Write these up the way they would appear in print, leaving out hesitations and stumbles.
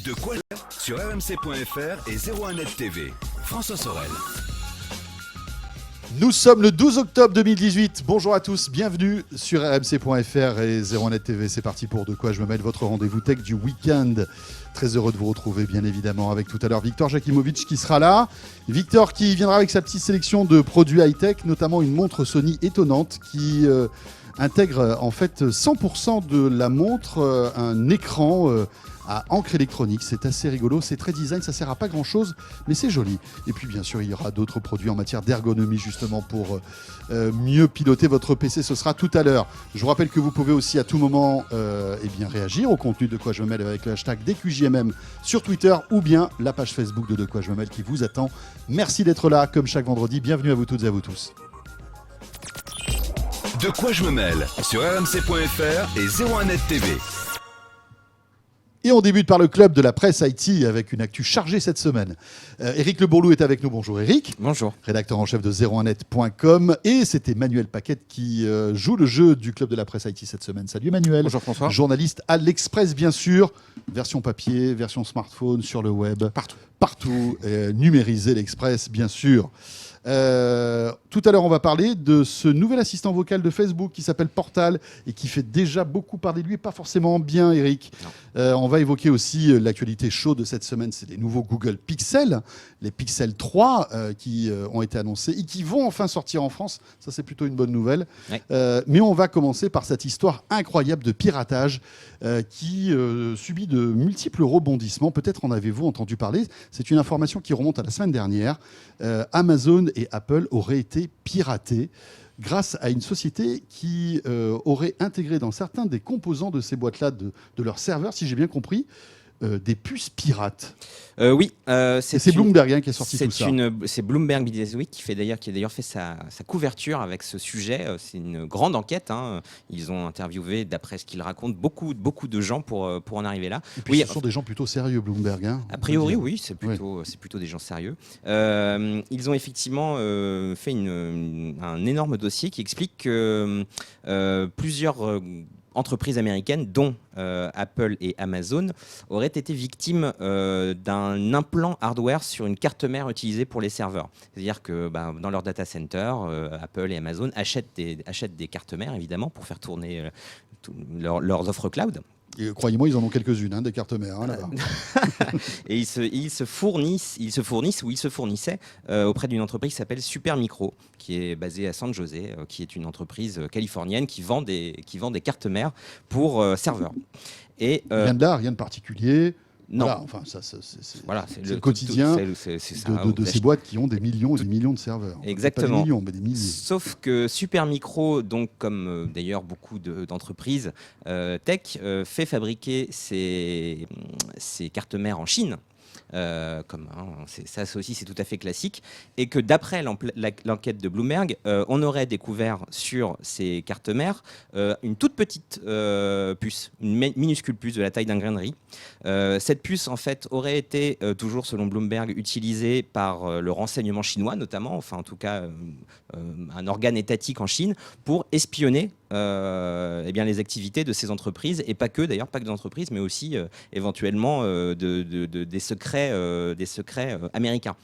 De quoi sur rmc.fr et 01net TV. François Sorel. Nous sommes le 12 octobre 2018. Bonjour à tous, bienvenue sur rmc.fr et 01net TV. C'est parti pour De quoi je me mêle, votre rendez-vous tech du week-end. Très heureux de vous retrouver, bien évidemment, avec tout à l'heure Victor Jakimovic qui sera là. Victor qui viendra avec sa petite sélection de produits high-tech, notamment une montre Sony étonnante qui intègre en fait 100% de la montre un écran à encre électronique. C'est assez rigolo, c'est très design, ça sert à pas grand chose, mais c'est joli. Et puis bien sûr, il y aura d'autres produits en matière d'ergonomie justement pour mieux piloter votre PC. Ce sera tout à l'heure. Je vous rappelle que vous pouvez aussi à tout moment réagir au contenu de quoi je me mêle avec le hashtag DQJMM sur Twitter ou bien la page Facebook de quoi je me mêle qui vous attend. Merci d'être là comme chaque vendredi. Bienvenue à vous toutes et à vous tous. De quoi je me mêle sur rmc.fr et 01net TV. Et on débute par le club de la presse IT avec une actu chargée cette semaine. Éric Le Bourlou est avec nous. Bonjour Éric. Bonjour. Rédacteur en chef de 01net.com. Et c'est Emmanuel Paquette qui joue le jeu du club de la presse IT cette semaine. Salut Emmanuel. Bonjour François. Journaliste à l'Express bien sûr. Version papier, version smartphone, sur le web. Partout. Numérisé l'Express bien sûr. Tout à l'heure, on va parler de ce nouvel assistant vocal de Facebook qui s'appelle Portal et qui fait déjà beaucoup parler de lui, pas forcément bien, Eric. On va évoquer aussi l'actualité chaude de cette semaine, c'est les nouveaux Google Pixel, les Pixel 3 qui ont été annoncés et qui vont enfin sortir en France. Ça, c'est plutôt une bonne nouvelle. Ouais. Mais on va commencer par cette histoire incroyable de piratage qui subit de multiples rebondissements. Peut-être en avez-vous entendu parler. C'est une information qui remonte à la semaine dernière. Amazon et Apple auraient été piratés grâce à une société qui aurait intégré dans certains des composants de ces boîtes-là de leur serveur, si j'ai bien compris, des puces pirates. Oui, c'est Bloomberg qui a sorti tout ça. C'est Bloomberg Business Week qui a d'ailleurs fait sa couverture avec ce sujet. C'est une grande enquête. Ils ont interviewé, d'après ce qu'ils racontent, beaucoup de gens pour en arriver là. Et puis ce sont des gens plutôt sérieux, Bloomberg. A priori, oui, c'est plutôt des gens sérieux. Ils ont effectivement fait un énorme dossier qui explique que plusieurs entreprises américaines, dont Apple et Amazon, auraient été victimes d'un implant hardware sur une carte mère utilisée pour les serveurs. C'est-à-dire que dans leur data center, Apple et Amazon achètent des cartes mères, évidemment, pour faire tourner leurs offres cloud. Et croyez-moi, ils en ont quelques-unes, des cartes mères là-bas. Et ils se fournissaient auprès d'une entreprise qui s'appelle Supermicro, qui est basée à San José, qui est une entreprise californienne qui vend des cartes mères pour serveurs. Et rien de là, rien de particulier. Non. Voilà, enfin, c'est le quotidien de ces boîtes qui ont des millions et des millions de serveurs. Exactement. Pas des millions, mais des milliers. Sauf que Supermicro, donc comme d'ailleurs beaucoup d'entreprises tech, fait fabriquer ses cartes mères en Chine. Ça aussi c'est tout à fait classique, et que d'après l'enquête de Bloomberg, on aurait découvert sur ces cartes mères une toute petite puce, une minuscule puce de la taille d'un grain de riz. Cette puce en fait aurait été toujours selon Bloomberg utilisée par le renseignement chinois notamment, enfin en tout cas un organe étatique en Chine, pour espionner les activités de ces entreprises, et pas que des entreprises, mais aussi éventuellement des secrets américains.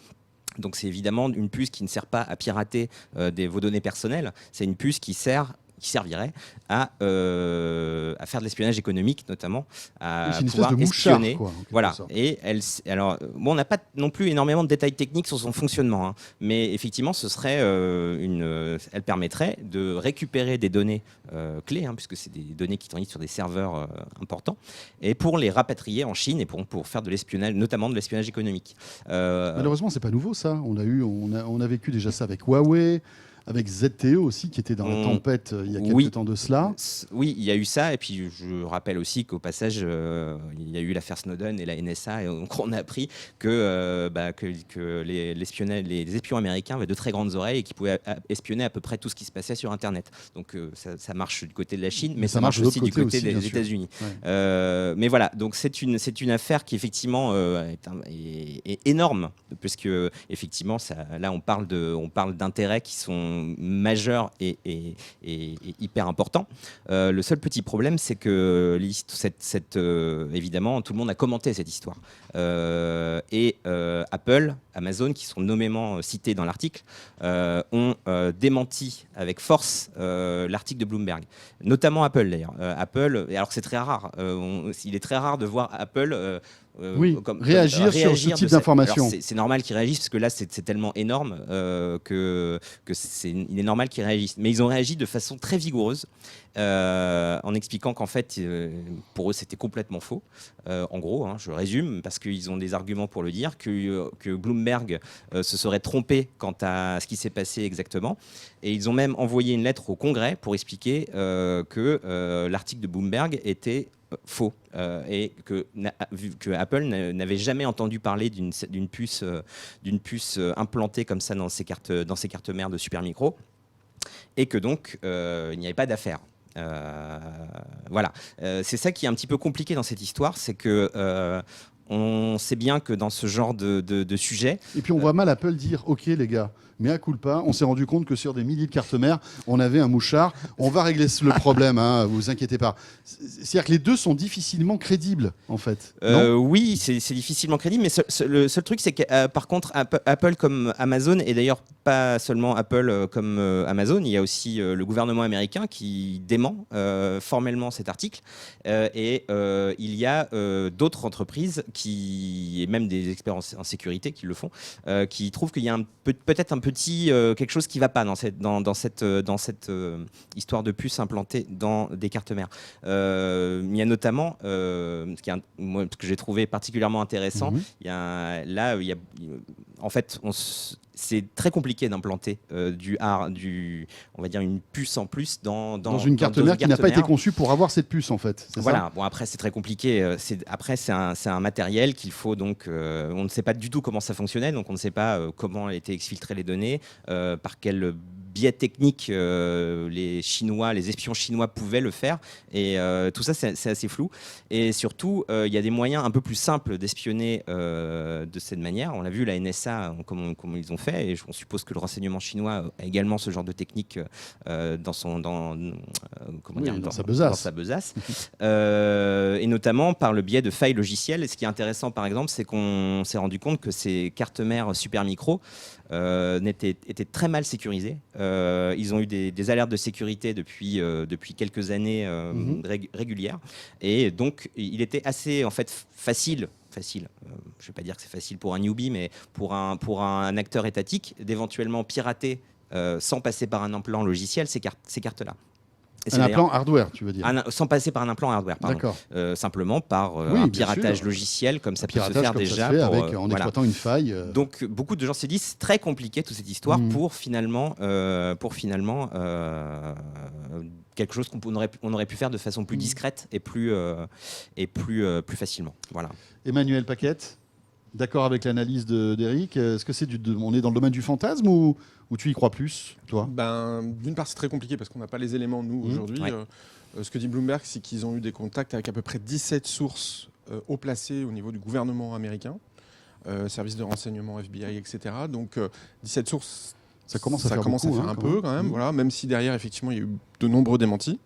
Donc c'est évidemment une puce qui ne sert pas à pirater vos données personnelles, c'est une puce qui servirait à faire de l'espionnage économique, notamment, à pouvoir espionner. Voilà. Et on n'a pas non plus énormément de détails techniques sur son fonctionnement, mais effectivement, ce serait elle permettrait de récupérer des données clés, puisque c'est des données qui transissent sur des serveurs importants, et pour les rapatrier en Chine et pour faire de l'espionnage, notamment de l'espionnage économique. Malheureusement, c'est pas nouveau ça. On a vécu déjà ça avec Huawei. Avec ZTE aussi, qui était dans la tempête il y a quelques temps de cela. Oui, il y a eu ça. Et puis, je rappelle aussi qu'au passage, il y a eu l'affaire Snowden et la NSA. Et donc, on a appris que les espions américains avaient de très grandes oreilles et qu'ils pouvaient espionner à peu près tout ce qui se passait sur Internet. Donc, ça marche du côté de la Chine, mais ça marche aussi du côté des États-Unis. Ouais. Mais voilà, donc c'est une affaire qui, effectivement, est énorme, puisque, effectivement, là, on parle d'intérêts qui sont sont majeurs et hyper importants. Le seul petit problème, c'est que évidemment, tout le monde a commenté cette histoire. Et Apple, Amazon, qui sont nommément cités dans l'article, ont démenti avec force l'article de Bloomberg. Notamment Apple, d'ailleurs. Apple, alors que c'est très rare. Il est très rare de voir Apple réagir sur ce type d'information. C'est normal qu'ils réagissent, parce que là, c'est tellement énorme il est normal qu'ils réagissent. Mais ils ont réagi de façon très vigoureuse, en expliquant qu'en fait, pour eux, c'était complètement faux. En gros, je résume, parce qu'ils ont des arguments pour le dire, que Bloomberg se serait trompé quant à ce qui s'est passé exactement. Et ils ont même envoyé une lettre au Congrès pour expliquer que l'article de Bloomberg était faux, et que Apple n'avait jamais entendu parler d'une puce implantée comme ça dans ses cartes mères de Supermicro, et que donc il n'y avait pas d'affaire. Voilà, c'est ça qui est un petit peu compliqué dans cette histoire, c'est que on sait bien que dans ce genre de sujet... Et puis on voit mal Apple dire « Ok les gars, mais à culpa, on s'est rendu compte que sur des milliers de cartes mères, on avait un mouchard. On va régler le problème, vous inquiétez pas. » C'est-à-dire que les deux sont difficilement crédibles, en fait. Oui, c'est difficilement crédible, mais le seul truc, c'est que par contre, Apple comme Amazon, et d'ailleurs pas seulement Apple comme Amazon, il y a aussi le gouvernement américain qui dément formellement cet article. Et il y a d'autres entreprises et même des experts en sécurité qui le font, qui trouvent qu'il y a peut-être un petit quelque chose qui ne va pas dans cette histoire de puces implantées dans des cartes mères. Il y a notamment ce que j'ai trouvé particulièrement intéressant. En fait, c'est très compliqué d'implanter on va dire une puce en plus dans une carte mère qui n'a pas été conçue pour avoir cette puce, en fait. Voilà. Ça bon, après, c'est très compliqué. C'est un matériel qu'il faut donc. On ne sait pas du tout comment ça fonctionnait, donc on ne sait pas comment étaient exfiltrées les données, par quel biais technique les espions chinois pouvaient le faire, et tout ça c'est assez flou. Et surtout, il y a des moyens un peu plus simples d'espionner de cette manière. On l'a vu, la NSA, comment ils ont fait, et on suppose que le renseignement chinois a également ce genre de technique dans sa besace. Et notamment par le biais de failles logicielles. Et ce qui est intéressant, par exemple, c'est qu'on s'est rendu compte que ces cartes mères Supermicro étaient très mal sécurisées. Ils ont eu des alertes de sécurité depuis quelques années régulières, et donc il était assez facile. Je ne vais pas dire que c'est facile pour un newbie, mais pour un acteur étatique d'éventuellement pirater sans passer par un implant logiciel ces cartes-là. Un implant hardware, tu veux dire? Sans passer par un implant hardware, pardon. D'accord. Simplement par un piratage logiciel, comme ça peut se faire déjà. En exploitant une faille. Donc, beaucoup de gens se disent, c'est très compliqué toute cette histoire pour finalement quelque chose qu'on aurait pu faire de façon plus discrète et plus facilement. Voilà. Emmanuel Paquette, d'accord avec l'analyse d'Eric. Est-ce que on est dans le domaine du fantasme ou tu y crois plus, toi? D'une part, c'est très compliqué parce qu'on n'a pas les éléments, nous, aujourd'hui. Ouais. Ce que dit Bloomberg, c'est qu'ils ont eu des contacts avec à peu près 17 sources haut placées au niveau du gouvernement américain, services de renseignement, FBI, etc. Donc, 17 sources, ça commence à faire un peu quand même, voilà, même si derrière, effectivement, il y a eu de nombreux démentis.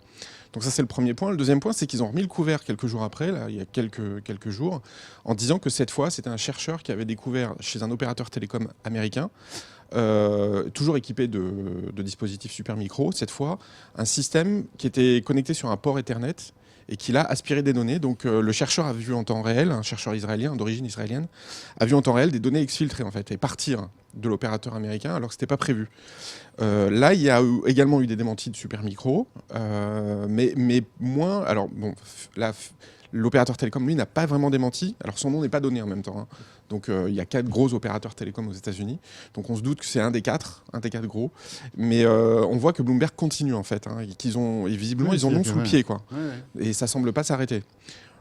Donc ça, c'est le premier point. Le deuxième point, c'est qu'ils ont remis le couvert quelques jours après, là, il y a quelques jours, en disant que cette fois, c'était un chercheur qui avait découvert chez un opérateur télécom américain, toujours équipé de dispositifs Supermicro, cette fois, un système qui était connecté sur un port Ethernet et qui l'a aspiré des données. Donc le chercheur a vu en temps réel, un chercheur israélien, d'origine israélienne, a vu en temps réel des données exfiltrées en fait, et partir de l'opérateur américain alors que ce n'était pas prévu. Là, il y a également eu des démentis de Supermicro, mais moins... Alors bon, là, l'opérateur télécom, lui, n'a pas vraiment démenti. Alors son nom n'est pas donné en même temps, hein. Donc il y a 4 gros opérateurs télécoms aux États-Unis. Donc on se doute que c'est un des 4 gros. Mais on voit que Bloomberg continue en fait, hein, et visiblement ils en ont sous le pied, quoi. Ouais. Et ça semble pas s'arrêter.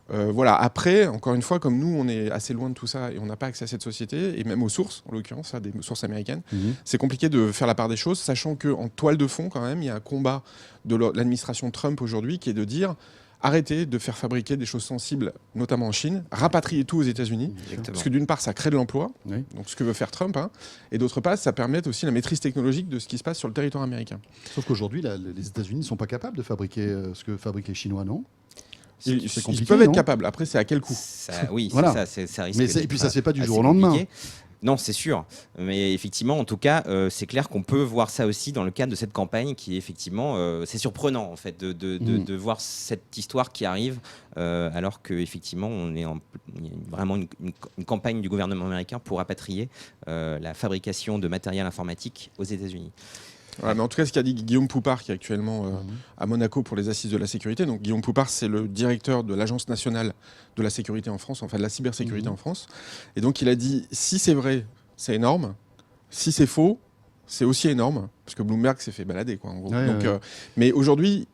Voilà. Après, encore une fois, comme nous, on est assez loin de tout ça et on n'a pas accès à cette société, et même aux sources, en l'occurrence, à des sources américaines, c'est compliqué de faire la part des choses, sachant qu'en toile de fond, quand même, il y a un combat de l'administration Trump aujourd'hui qui est de dire arrêter de faire fabriquer des choses sensibles, notamment en Chine, rapatrier tout aux États-Unis, parce que d'une part, ça crée de l'emploi, Oui. donc ce que veut faire Trump, hein, et d'autre part, ça permet aussi la maîtrise technologique de ce qui se passe sur le territoire américain. Sauf qu'aujourd'hui, les États-Unis ne sont pas capables de fabriquer ce que fabriquent les Chinois, non? Ils compliqué, peuvent être non capables. Après, c'est à quel coût? Oui, Voilà. ça risque Mais d'être et puis ça se fait pas du assez jour au lendemain. compliqué. Non, c'est sûr. Mais effectivement, en tout cas, c'est clair qu'on peut voir ça aussi dans le cadre de cette campagne qui est effectivement, c'est surprenant en fait de voir cette histoire qui arrive alors qu'effectivement, il y a vraiment une campagne du gouvernement américain pour rapatrier la fabrication de matériel informatique aux États-Unis. Voilà, mais en tout cas, ce qu'a dit Guillaume Poupard, qui est actuellement à Monaco pour les assises de la sécurité. Donc, Guillaume Poupard, c'est le directeur de l'Agence nationale de la sécurité en France, enfin de la cybersécurité en France. Et donc, il a dit, si c'est vrai, c'est énorme. Si c'est faux, c'est aussi énorme. Parce que Bloomberg s'est fait balader, quoi, en gros. Ouais, donc, ouais. Mais aujourd'hui,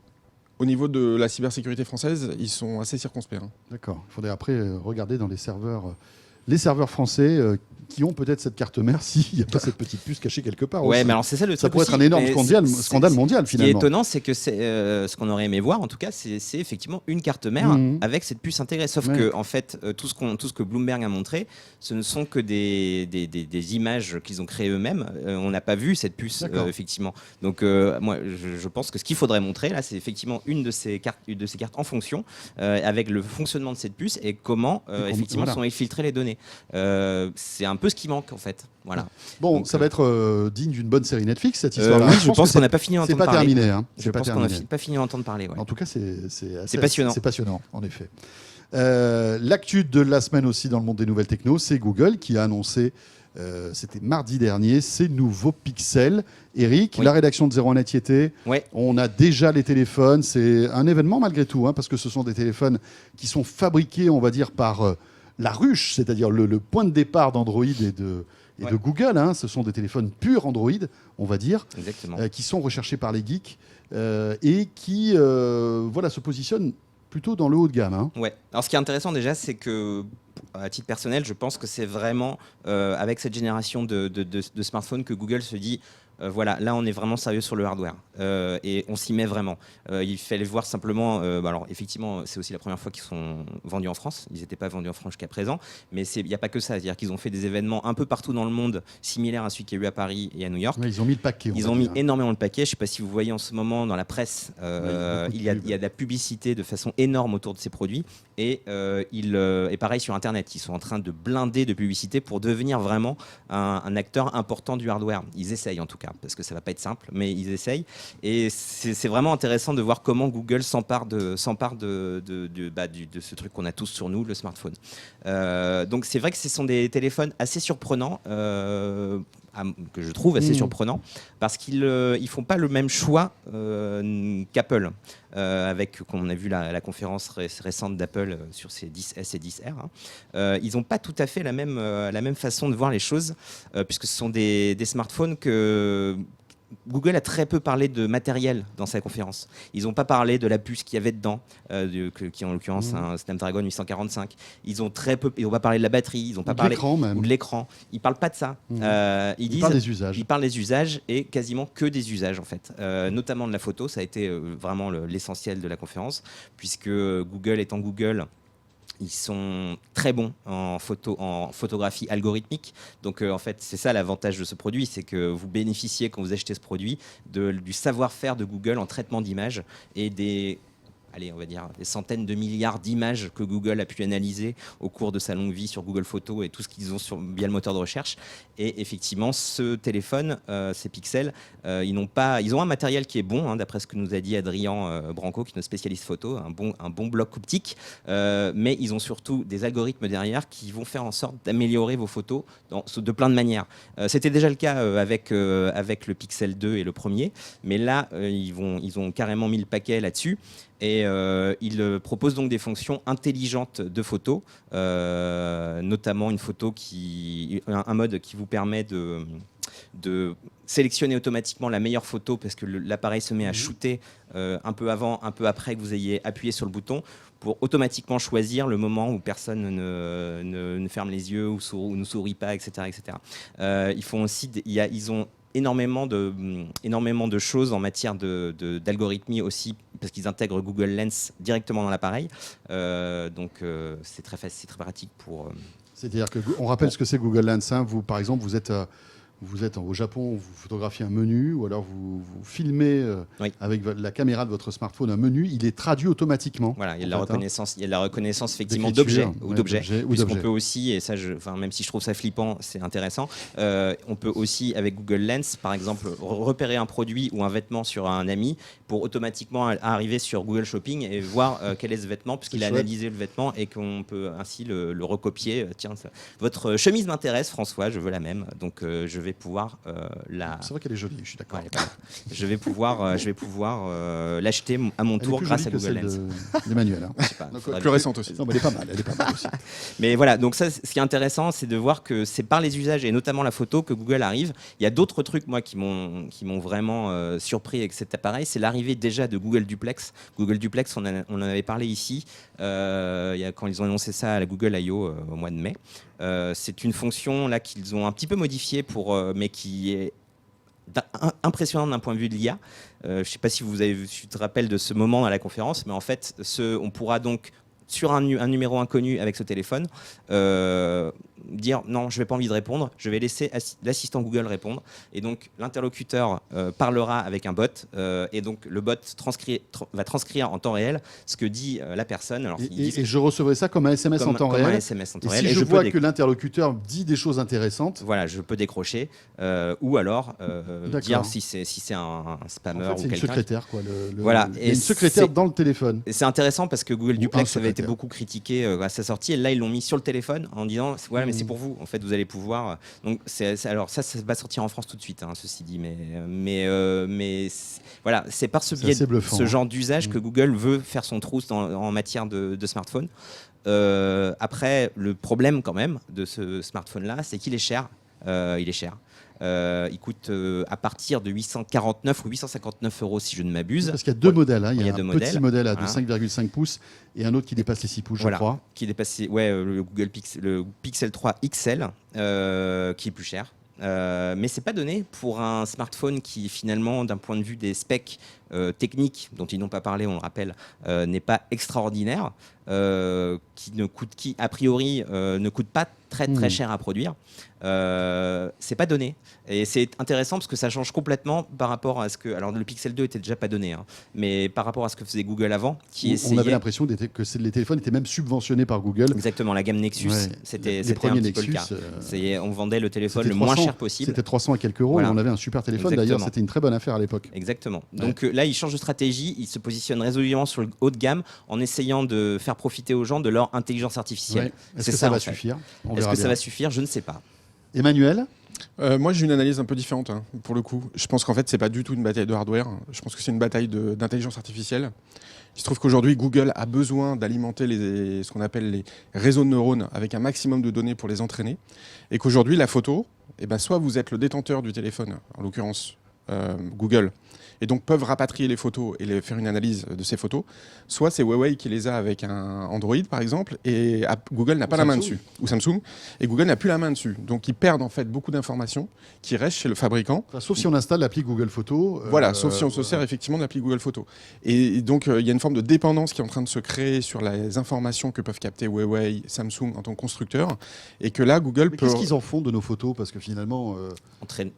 au niveau de la cybersécurité française, ils sont assez circonspects. Hein. D'accord. Il faudrait après regarder dans les serveurs français qui ont peut-être cette carte mère s'il n'y a pas cette petite puce cachée quelque part. Ouais, aussi. mais alors c'est ça le truc. Ça pourrait être aussi, un énorme mais scandale mondial Ce qui est finalement. étonnant, c'est que ce qu'on aurait aimé voir, en tout cas, c'est effectivement une carte mère avec cette puce intégrée. Sauf que, en fait, tout ce que Bloomberg a montré, ce ne sont que des images qu'ils ont créées eux-mêmes. On n'a pas vu cette puce, effectivement. Donc, moi, je pense que ce qu'il faudrait montrer, là, c'est effectivement une de ces cartes en fonction, avec le fonctionnement de cette puce et comment, effectivement, sont infiltrées les données. C'est un peu ce qui manque, en fait. Voilà. Bon, Donc, ça va être digne d'une bonne série Netflix, cette histoire-là. Oui, je pense qu'on n'a pas fini d'entendre C'est pas parler. terminé. Hein. Je pense qu'on n'a pas fini d'entendre parler. Ouais. En tout cas, c'est passionnant. C'est passionnant, en effet. L'actu de la semaine aussi dans le monde des nouvelles techno, c'est Google qui a annoncé, c'était mardi dernier, ses nouveaux pixels. Eric, la rédaction de 01net y était. Ouais. On a déjà les téléphones. C'est un événement malgré tout, hein, parce que ce sont des téléphones qui sont fabriqués, on va dire, par la ruche, c'est-à-dire le point de départ d'Android et de Google. Hein. Ce sont des téléphones purs Android, on va dire, qui sont recherchés par les geeks et qui se positionnent plutôt dans le haut de gamme. Hein. Ouais. Alors ce qui est intéressant déjà, c'est que à titre personnel, je pense que c'est vraiment avec cette génération de smartphones que Google se dit voilà, là on est vraiment sérieux sur le hardware et on s'y met vraiment. Il fallait voir simplement, alors effectivement c'est aussi la première fois qu'ils sont vendus en France, ils n'étaient pas vendus en France jusqu'à présent, mais il n'y a pas que ça, c'est-à-dire qu'ils ont fait des événements un peu partout dans le monde, similaires à celui qu'il y a eu à Paris et à New York. Ouais, ils ont mis le paquet. Ils ont mis énormément le paquet, je ne sais pas si vous voyez en ce moment dans la presse, il y a de la publicité de façon énorme autour de ces produits et pareil sur Internet, ils sont en train de blinder de publicité pour devenir vraiment un acteur important du hardware. Ils essayent en tout cas, parce que ça va pas être simple, mais ils essayent. Et c'est vraiment intéressant de voir comment Google s'empare de ce truc qu'on a tous sur nous, le smartphone. Donc c'est vrai que ce sont des téléphones assez surprenants, que je trouve assez surprenants, parce qu'ils ne font pas le même choix qu'Apple. Comme on a vu la conférence récente d'Apple sur ces 10S et 10R, ils n'ont pas tout à fait la même façon de voir les choses, puisque ce sont des smartphones que Google a très peu parlé de matériel dans sa conférence. Ils n'ont pas parlé de la puce qu'il y avait dedans, qui est en l'occurrence un Snapdragon 845. Ils n'ont pas parlé de la batterie, ils n'ont pas parlé ou de l'écran. Ils ne parlent pas de ça. Ils parlent des usages. Ils parlent des usages et quasiment que des usages en fait, notamment de la photo. Ça a été vraiment l'essentiel de la conférence, puisque Google étant Google, ils sont très bons en photographie algorithmique. Donc en fait, c'est ça l'avantage de ce produit, c'est que vous bénéficiez quand vous achetez ce produit du savoir-faire de Google en traitement d'images et on va dire des centaines de milliards d'images que Google a pu analyser au cours de sa longue vie sur Google Photos et tout ce qu'ils ont via le moteur de recherche. Et effectivement, ce téléphone, ces pixels, ils ont un matériel qui est bon, hein, d'après ce que nous a dit Adrien Branco, qui est notre spécialiste photo, un bon bloc optique, mais ils ont surtout des algorithmes derrière qui vont faire en sorte d'améliorer vos photos de plein de manières. C'était déjà le cas avec le Pixel 2 et le premier, mais là, ils ont carrément mis le paquet là-dessus. Et il propose donc des fonctions intelligentes de photos, notamment un mode qui vous permet de sélectionner automatiquement la meilleure photo parce que l'appareil se met à shooter un peu avant, un peu après que vous ayez appuyé sur le bouton pour automatiquement choisir le moment où personne ne ferme les yeux ou ne sourit pas, etc. etc. Ils ont énormément de choses en matière d'algorithmie aussi, parce qu'ils intègrent Google Lens directement dans l'appareil. Donc c'est très facile, c'est très pratique pour... C'est-à-dire qu'on rappelle ce que c'est Google Lens. Hein. Vous, par exemple, vous êtes au Japon, vous photographiez un menu, ou alors vous filmez Oui. avec la caméra de votre smartphone un menu, il est traduit automatiquement. Voilà, il y a de la reconnaissance, il y a de la reconnaissance effectivement D'écriture, d'objets, puisqu'on d'objets. peut aussi, et ça, même si je trouve ça flippant, c'est intéressant, on peut aussi avec Google Lens, par exemple, repérer un produit ou un vêtement sur un ami pour automatiquement arriver sur Google Shopping et voir quel est ce vêtement, puisqu'il a chouette. analysé le vêtement et qu'on peut ainsi le recopier. Tiens, votre chemise m'intéresse, François, je veux la même, donc je vais pouvoir C'est vrai qu'elle est jolie, je suis d'accord. Ouais, elle est pas mal. je vais pouvoir l'acheter à mon Elle est tour plus grâce à jolie que Google celle Lens. d'Emmanuel. Hein. Je sais pas, Donc, faudrait Plus récente aussi. Non, mais elle est pas mal aussi. Mais voilà, donc ça, ce qui est intéressant, c'est de voir que c'est par les usages et notamment la photo que Google arrive. Il y a d'autres trucs, moi, qui m'ont vraiment surpris avec cet appareil. C'est l'arrivée déjà de Google Duplex. Google Duplex, on en avait parlé ici quand ils ont annoncé ça à la Google I.O. Au mois de mai. C'est une fonction là qu'ils ont un petit peu modifiée mais qui est impressionnante d'un point de vue de l'IA. Je ne sais pas si tu te rappelles de ce moment à la conférence, mais en fait, on pourra donc sur un numéro inconnu avec ce téléphone, dire non, je n'ai pas envie de répondre, je vais laisser l'assistant Google répondre. Et donc l'interlocuteur parlera avec un bot, et donc le bot va transcrire en temps réel ce que dit la personne. Alors, Et je recevrai ça comme un SMS en temps comme réel. un SMS en temps Et réel. si je vois que l'interlocuteur dit des choses intéressantes, voilà, je peux décrocher, ou alors dire si c'est un spammer en fait, c'est ou une quelqu'un. secrétaire. Quoi, Voilà. il y a une secrétaire dans le téléphone. Et c'est intéressant parce que Google Ou un Duplex avait été secrétaire. beaucoup critiqué à sa sortie, et là ils l'ont mis sur le téléphone en disant voilà, mais c'est pour vous, en fait vous allez pouvoir. Donc alors ça va sortir en France tout de suite, hein, ceci dit, mais voilà, c'est par ce biais assez de bluffant, ce hein. genre d'usage que Google veut faire son trousse en matière de smartphone. Après, le problème quand même de ce smartphone-là, c'est qu'il est cher. Il coûte à partir de 849 ou 859 euros si je ne m'abuse. Parce qu'il y a deux modèles. Hein. Il y a deux un modèles. petit modèle de Voilà. 5,5 pouces et un autre qui dépasse les 6 pouces, Voilà, je crois. qui dépasse le Pixel 3 XL, qui est plus cher. Mais c'est pas donné pour un smartphone qui finalement, d'un point de vue des specs techniques dont ils n'ont pas parlé, on le rappelle, n'est pas extraordinaire, qui a priori ne coûte pas très cher à produire. C'est pas donné, et c'est intéressant parce que ça change complètement par rapport à ce que, alors le Pixel 2 était déjà pas donné, hein, mais par rapport à ce que faisait Google avant, On avait l'impression que les téléphones étaient même subventionnés par Google. Exactement, la gamme Nexus, Ouais. c'était Les un premiers petit peu le Nexus, cas. On vendait le téléphone c'était le moins 300, cher possible. C'était 300 et quelques euros, Voilà. et on avait un super téléphone. Exactement. D'ailleurs, c'était une très bonne affaire à l'époque. Exactement. Donc là, ils changent de stratégie, ils se positionnent résolument sur le haut de gamme en essayant de faire profiter aux gens de leur intelligence artificielle. Ouais. Est-ce C'est que ça en va fait. suffire? On Est-ce verra que ça bien. va suffire? Je ne sais pas. Emmanuel? Moi, j'ai une analyse un peu différente, hein, pour le coup. Je pense qu'en fait, c'est pas du tout une bataille de hardware. Je pense que c'est une bataille d'intelligence artificielle. Il se trouve qu'aujourd'hui, Google a besoin d'alimenter ce qu'on appelle les réseaux de neurones avec un maximum de données pour les entraîner. Et qu'aujourd'hui, la photo, soit vous êtes le détenteur du téléphone, en l'occurrence Google, et donc peuvent rapatrier les photos et faire une analyse de ces photos, soit c'est Huawei qui les a avec un Android par exemple, et Google n'a pas la main dessus, ou Samsung, et Google n'a plus la main dessus. Donc ils perdent en fait beaucoup d'informations qui restent chez le fabricant. Enfin, sauf si on installe l'appli Google Photos. Voilà, sauf si on se sert effectivement de l'appli Google Photos. Et donc il y a une forme de dépendance qui est en train de se créer sur les informations que peuvent capter Huawei, Samsung en tant que constructeur, et que là Google Mais peut... qu'est-ce qu'ils en font de nos photos? Parce que finalement...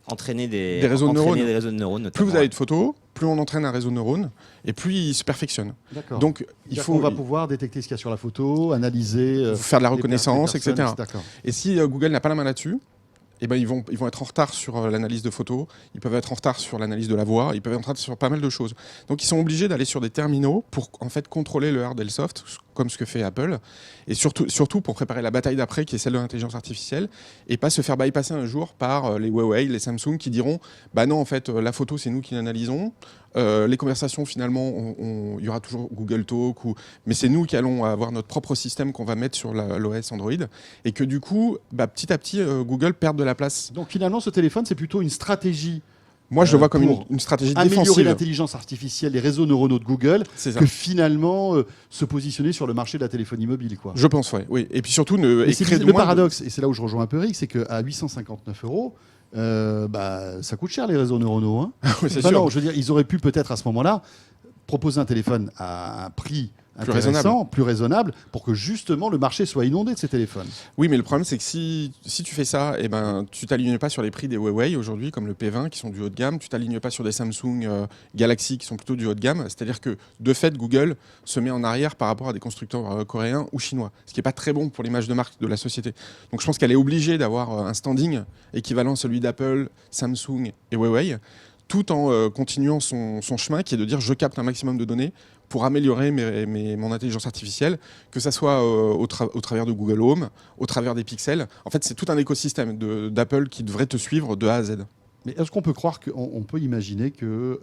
Entraîner des réseaux de neurones. des réseaux de neurones, Plus notamment. vous avez de photos, plus on entraîne un réseau de neurones, et plus il se perfectionne. D'accord. Donc il faut On va pouvoir détecter ce qu'il y a sur la photo, analyser... faire de la les reconnaissance, personnes, etc. D'accord. Et si Google n'a pas la main là-dessus, ils vont être en retard sur l'analyse de photos, ils peuvent être en retard sur l'analyse de la voix, ils peuvent être en retard sur pas mal de choses. Donc ils sont obligés d'aller sur des terminaux pour en fait contrôler le hard et le soft, comme ce que fait Apple, et surtout pour préparer la bataille d'après, qui est celle de l'intelligence artificielle, et pas se faire bypasser un jour par les Huawei, les Samsung, qui diront bah non, en fait, la photo, c'est nous qui l'analysons. Les conversations, finalement, il y aura toujours Google Talk, mais c'est nous qui allons avoir notre propre système qu'on va mettre sur l'OS Android, et que du coup, petit à petit, Google perd de la place. Donc finalement, ce téléphone, c'est plutôt une stratégie Moi, je le vois comme pour une stratégie améliorer défensive. l'intelligence artificielle, les réseaux neuronaux de Google, C'est ça. que finalement se positionner sur le marché de la téléphonie mobile, quoi. Je pense, ouais, oui. Et puis surtout, Mais c'est créer le moins de- paradoxe, et c'est là où je rejoins un peu Rick, c'est qu'à 859 euros, ça coûte cher les réseaux neuronaux. Hein. Oui, c'est Enfin, sûr. non, je veux dire, ils auraient pu peut-être à ce moment-là proposer un téléphone à un prix Plus intéressant, plus raisonnable, pour que justement le marché soit inondé de ces téléphones. Oui, mais le problème, c'est que si tu fais ça, eh ben, tu t'alignes pas sur les prix des Huawei aujourd'hui, comme le P20, qui sont du haut de gamme. Tu t'alignes pas sur des Samsung Galaxy, qui sont plutôt du haut de gamme. C'est-à-dire que, de fait, Google se met en arrière par rapport à des constructeurs coréens ou chinois, ce qui n'est pas très bon pour l'image de marque de la société. Donc je pense qu'elle est obligée d'avoir un standing équivalent à celui d'Apple, Samsung et Huawei, tout en continuant son chemin, qui est de dire je capte un maximum de données pour améliorer mon intelligence artificielle, que ça soit au travers de Google Home, au travers des pixels. En fait, c'est tout un écosystème d'Apple qui devrait te suivre de A à Z. Mais est-ce qu'on peut croire qu'on peut imaginer que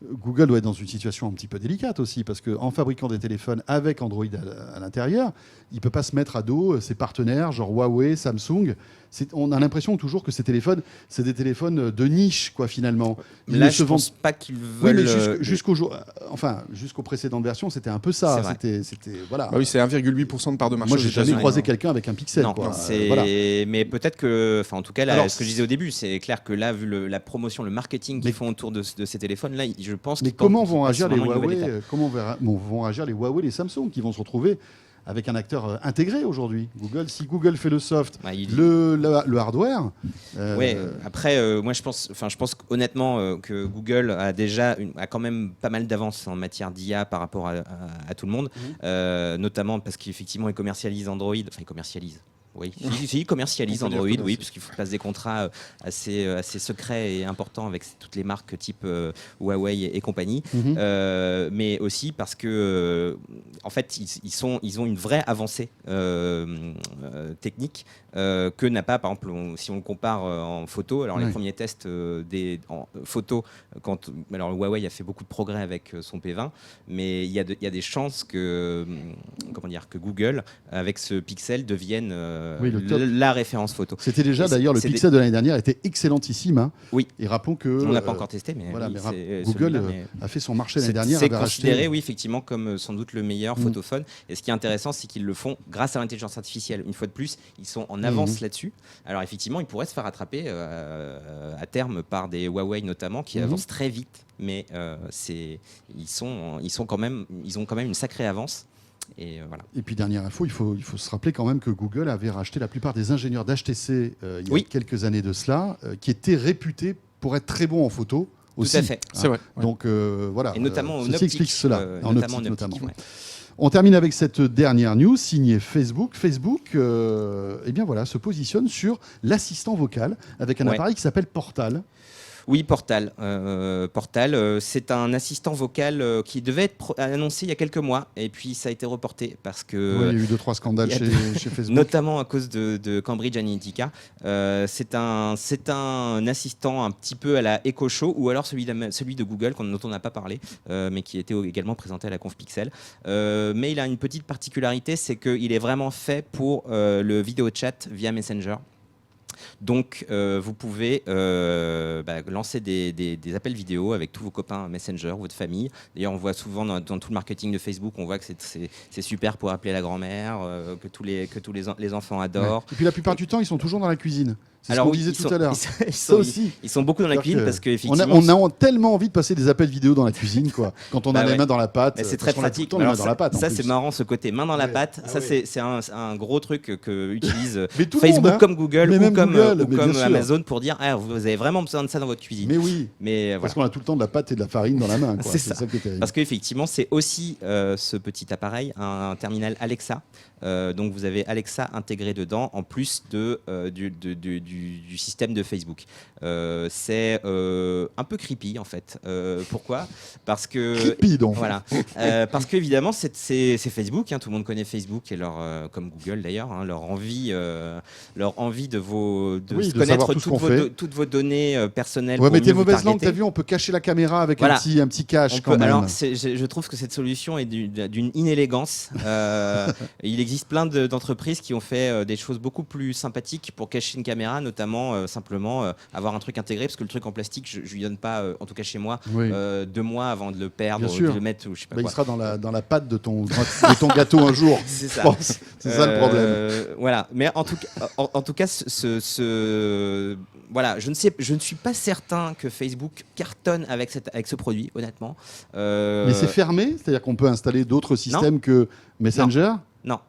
Google doit être dans une situation un petit peu délicate aussi, parce qu'en fabriquant des téléphones avec Android à l'intérieur, il ne peut pas se mettre à dos ses partenaires, genre Huawei, Samsung. On a l'impression toujours que ces téléphones, c'est des téléphones de niche, quoi, finalement. Ils Là, ne je se vendent pense pas qu'ils Oui, veulent. mais jusqu'aux précédentes versions, c'était un peu ça. C'était voilà. Bah oui, c'est 1,8% de part de marché. Moi, aux j'ai jamais États-Unis, croisé hein. quelqu'un avec un pixel. Non, quoi. c'est... mais peut-être que, enfin en tout cas, là, Alors, ce que je disais au début, c'est clair que là, vu la promotion, le marketing qu'ils font autour de ces téléphones-là, je pense. Mais qu'ils comment pensent vont qu'ils agir passent les vraiment une nouvelle Huawei étape. Comment vont agir les Huawei, les Samsung, qui vont se retrouver avec un acteur intégré aujourd'hui. Google, si Google fait le soft, Bah, le hardware. Ouais. Après, moi, je pense honnêtement que Google a quand même pas mal d'avance en matière d'IA par rapport à tout le monde, notamment parce qu'effectivement, ils commercialisent Android. Enfin, ils commercialisent. Oui, ils commercialisent On peut dire Android, que oui, c'est- parce qu'ils passent des contrats assez secrets et importants avec toutes les marques type Huawei et compagnie. Mais aussi parce que, en fait, ils ont une vraie avancée technique que n'a pas, par exemple, si on le compare en photo. Alors, les premiers tests en photo, alors Huawei a fait beaucoup de progrès avec son P20, mais il y a des chances que Google, avec ce Pixel, devienne le top. la référence photo. C'était déjà, d'ailleurs, le Pixel de l'année dernière était excellentissime. Hein. Oui. Et rappelons que. On n'a pas encore testé, mais voilà, oui, mais c'est Google celui-là, mais a fait son marché l'année dernière. c'est avait considéré, racheté... oui, effectivement, comme sans doute le meilleur photophone. Et ce qui est intéressant, c'est qu'ils le font grâce à l'intelligence artificielle. Une fois de plus, ils sont en avance là-dessus. Alors effectivement, ils pourraient se faire attraper à terme par des Huawei notamment, qui avancent très vite. Mais ils ont quand même une sacrée avance. Et voilà. Et puis dernière info, il faut se rappeler quand même que Google avait racheté la plupart des ingénieurs d'HTC il y a quelques années de cela, qui étaient réputés pour être très bons en photo aussi. Tout à fait. C'est vrai. Ouais. Donc voilà. Et notamment en ceci optique. explique cela. En optique notamment. Ouais. On termine avec cette dernière news signée Facebook. Facebook eh bien voilà, se positionne sur l'assistant vocal avec un appareil qui s'appelle Portal. Oui, Portal. Portal, c'est un assistant vocal qui devait être annoncé il y a quelques mois, et puis ça a été reporté parce que... il y a eu 2-3 scandales chez Facebook. Notamment à cause de Cambridge Analytica. C'est un assistant un petit peu à la Echo Show, ou alors celui de Google, dont on n'a pas parlé, mais qui était également présenté à la Conf Pixel. Mais il a une petite particularité, c'est qu'il est vraiment fait pour le vidéo chat via Messenger. Donc, vous pouvez lancer des appels vidéo avec tous vos copains Messenger, votre famille. D'ailleurs, on voit souvent dans tout le marketing de Facebook, on voit que c'est super pour appeler la grand-mère, que tous les enfants adorent. Ouais. Et puis la plupart du temps, ils sont toujours dans la cuisine. C'est Alors, ce qu'on disait tout à l'heure. Ils sont beaucoup dans la cuisine parce qu'effectivement... On a tellement envie de passer des appels vidéo dans la cuisine, quoi. Quand on a les mains dans la pâte. C'est très pratique. Ça, c'est marrant, ce côté main dans la pâte. Ça, c'est un gros truc que utilise Facebook comme Google ou comme Amazon pour dire vous avez vraiment besoin de ça dans votre cuisine. Mais oui. Mais parce qu'on a tout le temps de la pâte et de la farine dans la main. C'est ça. Ça qui est terrible. Parce qu'effectivement, c'est aussi ce petit appareil, un terminal Alexa. Donc vous avez Alexa intégré dedans, en plus du système de Facebook. C'est un peu creepy en fait. Pourquoi ? Parce que creepy donc. Voilà. Parce qu'évidemment c'est Facebook. Tout le monde connaît Facebook et comme Google d'ailleurs, leur envie de connaître toutes vos données personnelles. Ouais, mais t'es mauvaise langue, t'as vu, on peut cacher la caméra avec un petit cache quand même. Alors je trouve que cette solution est d'une inélégance. Il existe plein d'entreprises qui ont fait des choses beaucoup plus sympathiques pour cacher une caméra, notamment simplement avoir un truc intégré, parce que le truc en plastique, je lui donne pas, en tout cas chez moi, 2 mois avant de le perdre, de le mettre, ou je sais pas quoi. Il sera dans la pâte de ton gâteau un jour. C'est ça. C'est ça le problème. Voilà. Mais en tout cas, voilà, je ne suis pas certain que Facebook cartonne avec ce produit, honnêtement. Mais c'est fermé, c'est-à-dire qu'on peut installer d'autres systèmes que Messenger ? Non.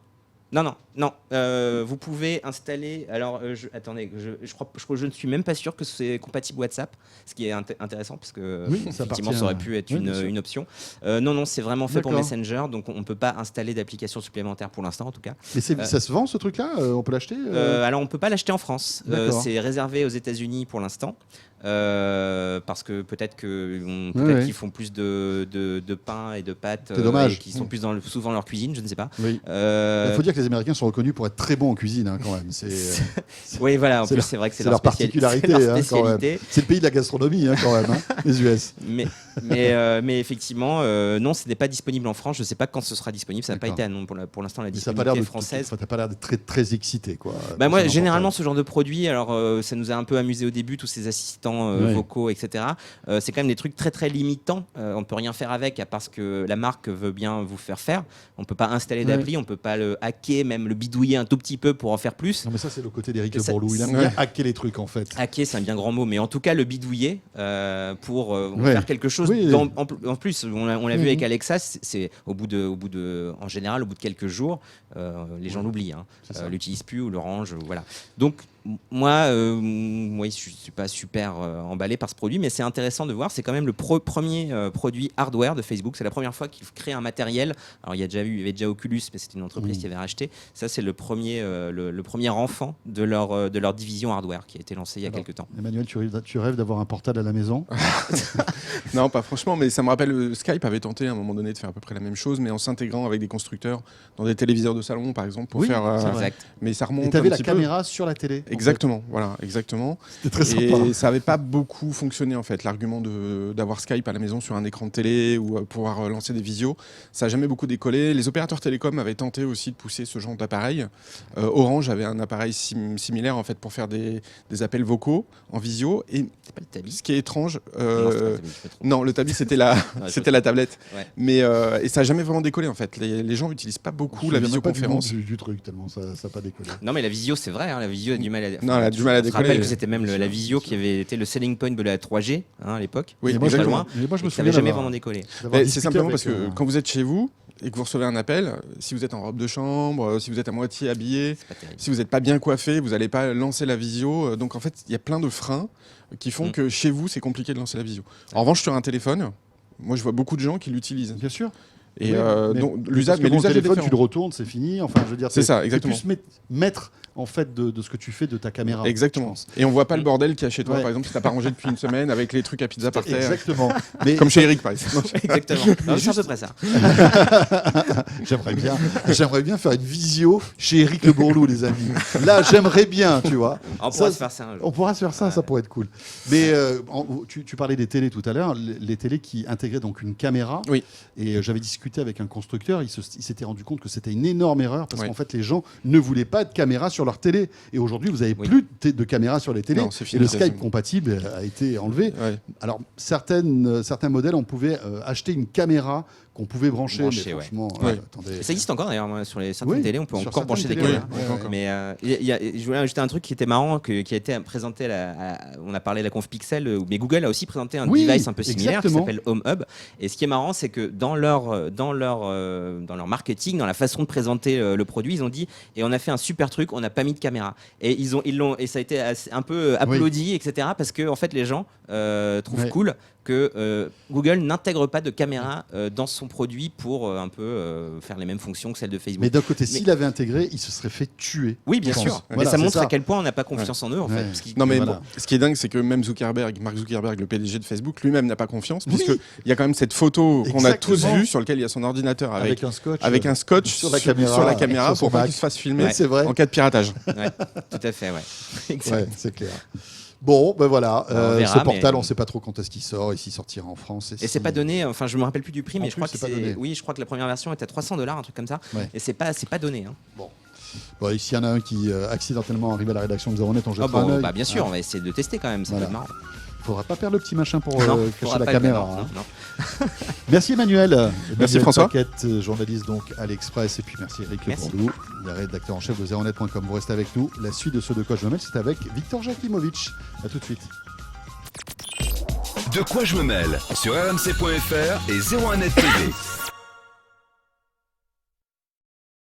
Vous pouvez installer. Alors, attendez, je crois que je ne suis même pas sûr que c'est compatible WhatsApp, ce qui est intéressant parce que effectivement, ça aurait pu être une option. Non, c'est vraiment fait pour Messenger, donc on ne peut pas installer d'applications supplémentaires pour l'instant, en tout cas. Mais ça se vend ce truc-là ? On peut l'acheter ? Alors, on ne peut pas l'acheter en France. C'est réservé aux États-Unis pour l'instant. Parce que peut-être qu'ils font plus de pain et de pâtes et qu'ils sont plus souvent dans leur cuisine, je ne sais pas. Il faut dire que les Américains sont reconnus pour être très bons en cuisine quand même. Oui, voilà, en plus c'est vrai que c'est leur particularité. C'est le pays de la gastronomie quand même, les US. Mais effectivement, non, ce n'est pas disponible en France. Je ne sais pas quand ce sera disponible. Ça n'a pas été annoncé pour l'instant la disponibilité française. Tu n'as pas l'air d'être très, très excité, quoi. Moi, généralement, ce genre de produit, alors ça nous a un peu amusé au début, tous ces assistants vocaux, etc. C'est quand même des trucs très très limitants. On ne peut rien faire avec, à part ce que la marque veut bien vous faire. On ne peut pas installer d'appli, on ne peut pas le hacker, même le bidouiller un tout petit peu pour en faire plus. Non, mais ça, c'est le côté d'Éric Le Bourlou. Il aime bien hacker les trucs, en fait. Hacker, c'est un bien grand mot, mais en tout cas, le bidouiller pour faire quelque chose. En plus, on l'a vu avec Alexa, c'est en général, au bout de quelques jours, les gens l'oublient, l'utilisent plus ou le rangent, voilà. Donc moi, je suis pas super emballé par ce produit, mais c'est intéressant de voir. C'est quand même le premier produit hardware de Facebook. C'est la première fois qu'ils créent un matériel. Alors il y avait déjà Oculus, mais c'était une entreprise qui avait racheté. Ça, c'est le premier enfant de leur division hardware qui a été lancé il y a quelques temps. Emmanuel, tu rêves d'avoir un portable à la maison ? Non, pas franchement, mais ça me rappelle, Skype avait tenté à un moment donné de faire à peu près la même chose, mais en s'intégrant avec des constructeurs dans des téléviseurs de salon, par exemple, pour faire. Exact. Mais ça remonte. Et tu avais la caméra sur la télé. Exactement, voilà, exactement. C'était très sympa. Et ça n'avait pas beaucoup fonctionné en fait. L'argument d'avoir Skype à la maison sur un écran de télé ou pouvoir lancer des visios, ça n'a jamais beaucoup décollé. Les opérateurs télécoms avaient tenté aussi de pousser ce genre d'appareil. Orange avait un appareil similaire en fait pour faire des appels vocaux en visio. Et c'est pas le Tabi. Ce qui est étrange, non, le Tabi c'était la tablette. Ouais. Mais et ça n'a jamais vraiment décollé en fait. Les gens n'utilisent pas beaucoup la visioconférence. Du truc tellement ça n'a pas décollé. Non, mais la visio c'est vrai, la visio a du mal à. Non, elle a du mal à décoller. Je rappelle que c'était même la visio qui avait été le selling point de la 3G à l'époque. Oui, moi, très loin. Mais moi, je me souviens jamais vraiment décollé. C'est simplement parce que quand vous êtes chez vous et que vous recevez un appel, si vous êtes en robe de chambre, si vous êtes à moitié habillé, si vous n'êtes pas bien coiffé, vous n'allez pas lancer la visio. Donc en fait, il y a plein de freins qui font que chez vous, c'est compliqué de lancer la visio. En revanche, sur un téléphone, moi, je vois beaucoup de gens qui l'utilisent. Bien sûr. Et donc l'usage, mais l'usage téléphone, tu le retournes, c'est fini. Enfin, je veux dire, c'est ça, exactement. C'est plus maître en fait de ce que tu fais de ta caméra. Exactement. Et on voit pas le bordel qu'il y a chez toi, par exemple, si t'as pas rangé depuis une semaine avec les trucs à pizza par terre. Exactement. Mais comme chez Eric, par exemple. Exactement. C'est à peu près ça. J'aimerais bien faire une visio chez Eric Le Bourlou, les amis. Là, j'aimerais bien, tu vois. On pourra se faire ça un jour. On pourra se faire ça, ça pourrait être cool. Mais tu parlais des télés tout à l'heure, les télés qui intégraient donc une caméra. Oui. Et j'avais discuté avec un constructeur, il s'était rendu compte que c'était une énorme erreur parce qu'en fait, les gens ne voulaient pas de caméra sur leur télé. Et aujourd'hui, vous n'avez plus de caméra sur les télés. Non, et le Skype compatible a été enlevé. Ouais. Alors, certains modèles, on pouvait acheter une caméra qu'on pouvait brancher. Mais franchement, attendez. Ça existe encore d'ailleurs sur certaines télés, on peut encore brancher des caméras. Mais je voulais ajouter un truc qui était marrant, qui a été présenté on a parlé de la conf Pixel, mais Google a aussi présenté un device un peu similaire qui s'appelle Home Hub. Et ce qui est marrant, c'est que dans leur marketing, dans la façon de présenter le produit, ils ont dit et on a fait un super truc, on n'a pas mis de caméra. Et et ça a été un peu applaudi, etc. Parce que en fait les gens trouvent cool que Google n'intègre pas de caméra dans son produit pour un peu faire les mêmes fonctions que celles de Facebook. Mais d'un côté, s'il avait intégré, il se serait fait tuer. Oui, bien sûr. Voilà, mais ça montre à quel point on n'a pas confiance en eux, en fait. Non, mais ce qui est dingue, c'est que même Mark Zuckerberg, le PDG de Facebook, lui-même n'a pas confiance, puisqu'il y a quand même cette photo qu'on a tous vue sur laquelle il y a son ordinateur avec un scotch sur la caméra pour pas qu'il se fasse filmer en cas de piratage. Tout à fait, c'est clair. Bon, ben voilà, verra, ce portal, on ne sait pas trop quand est-ce qu'il sort et s'il sortira en France. Et c'est pas donné, enfin je me rappelle plus du prix, mais je crois que donné. Oui, je crois que la première version est à $300, un truc comme ça. Et c'est pas donné. Hein. Bon. Bon, et s'il y en a un qui accidentellement arrive à la rédaction de 0net, on jettera un œil. Bien sûr, on va essayer de tester quand même, ça peut être marrant. Faudra pas perdre le petit machin pour Non, cacher faudra la pas caméra. le Hein. non. Merci Emmanuel. Merci François. Paquette, journaliste donc à l'Express, et puis merci Eric Bourdou, rédacteur en chef de 0net.com. Vous restez avec nous. La suite de ce De quoi je me mêle, c'est avec Victor Jakimovic. À tout de suite. De quoi je me mêle sur rmc.fr et 01net TV.